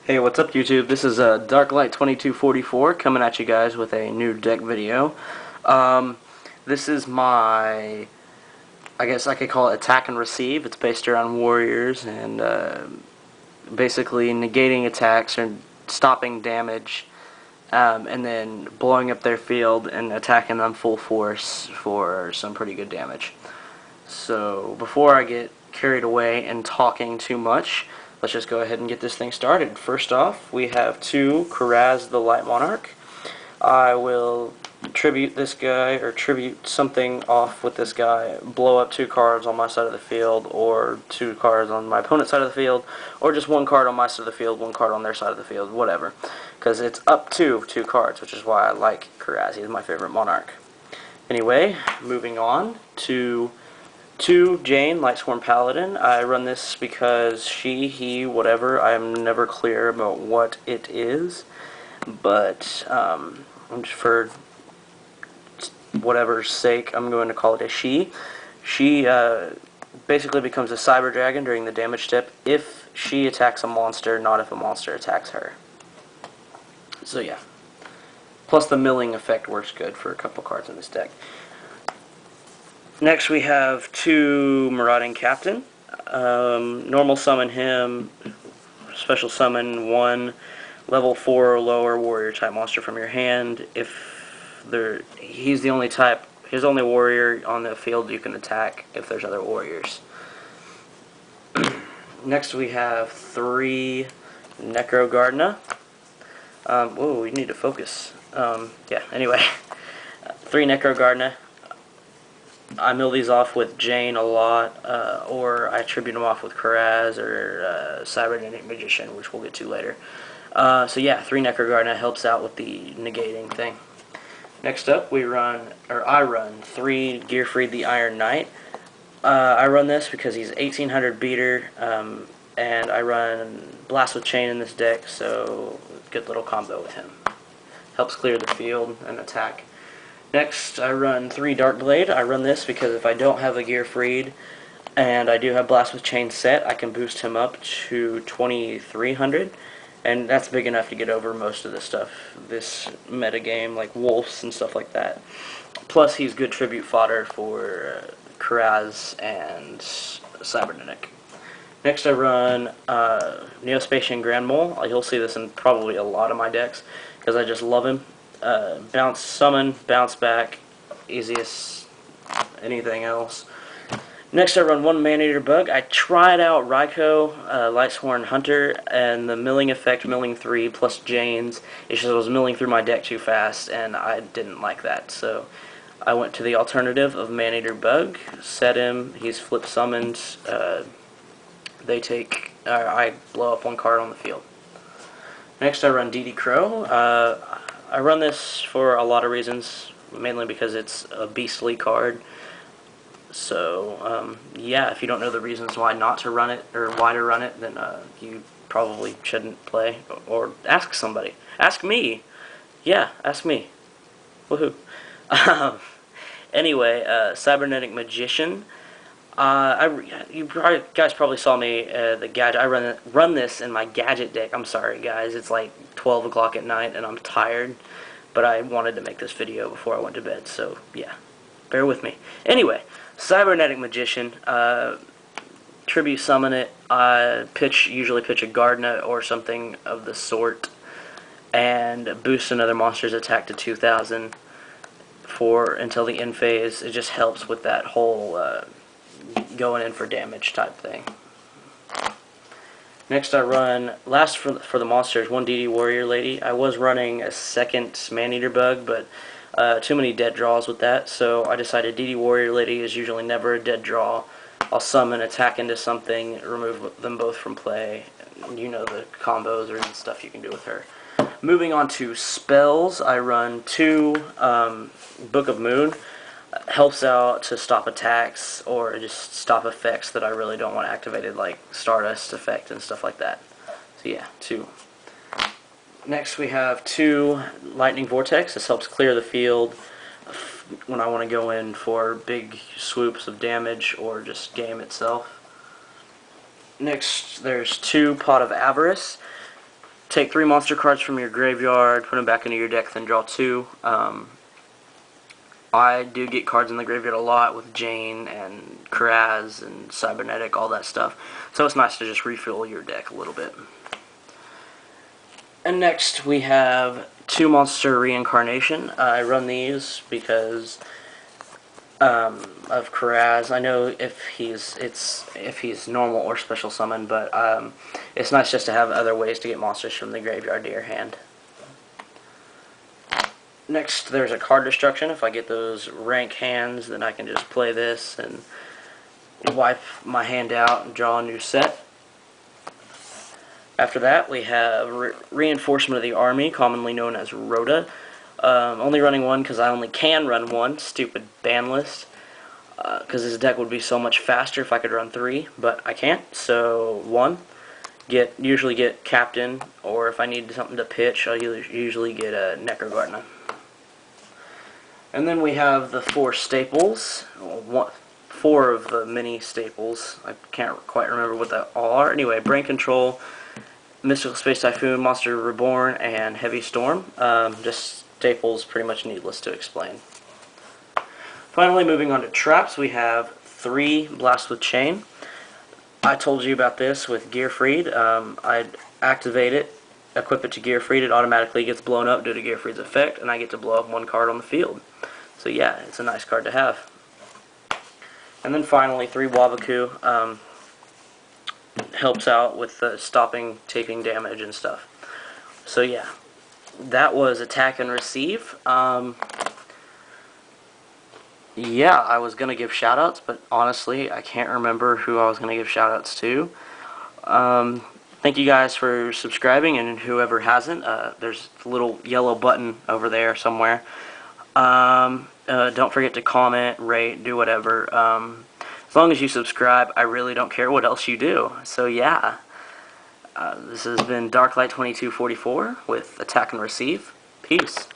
Hey, what's up YouTube? This is Darklight2244 coming at you guys with a new deck video. This is my, I guess I could call it attack and receive. It's based around warriors and basically negating attacks or stopping damage and then blowing up their field and attacking them full force for some pretty good damage. So before I get carried away and talking too much, let's just go ahead and get this thing started. First off, we have two Kuraz the Light Monarch. I will tribute this guy, or tribute something off with this guy, blow up two cards on my side of the field, or two cards on my opponent's side of the field, or just one card on my side of the field, one card on their side of the field, whatever. Because it's up to two cards, which is why I like Kuraz. He's my favorite Monarch. Anyway, moving on to 2, Jane, Lightsworn Paladin. I run this because she, he, whatever, I'm never clear about what it is, but for whatever's sake, I'm going to call it a she. She basically becomes a Cyber Dragon during the damage step if she attacks a monster, not if a monster attacks her. So yeah. Plus the milling effect works good for a couple cards in this deck. Next we have 2 Marauding Captain. Normal summon him, special summon 1 level 4 or lower warrior type monster from your hand. If he's the only type, his only warrior on the field you can attack if there's other warriors. Next we have 3 Necro Gardna. Whoa, we need to focus. Yeah, anyway. 3 Necro Gardna. I mill these off with Jane a lot, or I tribute them off with Kuraz or Cybernetic Magician, which we'll get to later. So yeah, 3 Necro Gardna helps out with the negating thing. Next up, I run 3 Gearfried the Iron Knight. I run this because he's 1800 beater, and I run Blast with Chain in this deck, so good little combo with him. Helps clear the field and attack. Next, I run 3 Darkblade. I run this because if I don't have a Gearfried and I do have Blast with Chain set, I can boost him up to 2300, and that's big enough to get over most of the stuff, this metagame, like wolves and stuff like that. Plus, he's good tribute fodder for Kuraz and Cybernetic. Next, I run Neospatian Grand Mole. You'll see this in probably a lot of my decks because I just love him. Bounce summon, bounce back, easiest anything else. Next I run 1 Maneater Bug. I tried out Raikou, Lightsworn Hunter, and the milling effect, milling 3 plus Jane's. It's just I was milling through my deck too fast and I didn't like that. So I went to the alternative of Maneater Bug, set him, he's flip summoned, I blow up 1 card on the field. Next I run DD Crow. I run this for a lot of reasons, mainly because it's a beastly card. So, yeah, if you don't know the reasons why not to run it, or why to run it, then you probably shouldn't play, or ask somebody. Ask me! Yeah, ask me. Woohoo. Anyway, Cybernetic Magician. You guys probably saw me the gadget. I run this in my gadget deck. I'm sorry, guys. It's like 12 o'clock at night, and I'm tired. But I wanted to make this video before I went to bed, so yeah, bear with me. Anyway, Cybernetic Magician. Tribute summon it. Usually pitch a Gardna or something of the sort, and boost another monster's attack to 2000 until the end phase. It just helps with that whole going in for damage type thing. Next I run, last for the monsters, 1 DD Warrior Lady. I was running a 2nd Maneater Bug, but too many dead draws with that, so I decided DD Warrior Lady is usually never a dead draw. I'll summon, attack into something, remove them both from play. You know the combos or stuff you can do with her. Moving on to spells, I run 2 Book of Moon. Helps out to stop attacks or just stop effects that I really don't want activated, like Stardust effect and stuff like that. So yeah, 2. Next we have 2 Lightning Vortex. This helps clear the field when I want to go in for big swoops of damage or just game itself. Next there's 2 Pot of Avarice. take 3 monster cards from your graveyard, put them back into your deck, then draw 2. I do get cards in the graveyard a lot with Jane and Kraz and Cybernetic, all that stuff. So it's nice to just refill your deck a little bit. And next we have 2 monster reincarnation. I run these because of Kraz. I know if he's normal or special summon, but it's nice just to have other ways to get monsters from the graveyard to your hand. Next, there's a card destruction. If I get those rank hands, then I can just play this and wipe my hand out and draw a new set. After that, we have Reinforcement of the Army, commonly known as Rhoda. Only running 1 because I only can run 1. Stupid ban list. Because this deck would be so much faster if I could run 3, but I can't. So 1. Usually get Captain, or if I need something to pitch, I'll usually get a Necrogardna. And then we have the 4 staples. 4 of the mini staples. I can't quite remember what that all are. Anyway, Brain Control, Mystical Space Typhoon, Monster Reborn, and Heavy Storm. Just staples, pretty much needless to explain. Finally, moving on to traps, we have 3 Blast with Chain. I told you about this with Gearfried. I'd activate it, equip it to Gearfried, it automatically gets blown up due to Gearfried's effect, and I get to blow up 1 card on the field. So yeah, it's a nice card to have. And then finally, 3 Waboku. Helps out with stopping taking damage and stuff. So yeah, that was Attack and Receive. Yeah, I was going to give shoutouts, but honestly, I can't remember who I was going to give shoutouts to. Thank you guys for subscribing, and whoever hasn't, there's a little yellow button over there somewhere. Don't forget to comment, rate, do whatever. As long as you subscribe, I really don't care what else you do. So yeah, this has been Darklight2244 with Attack and Receive. Peace.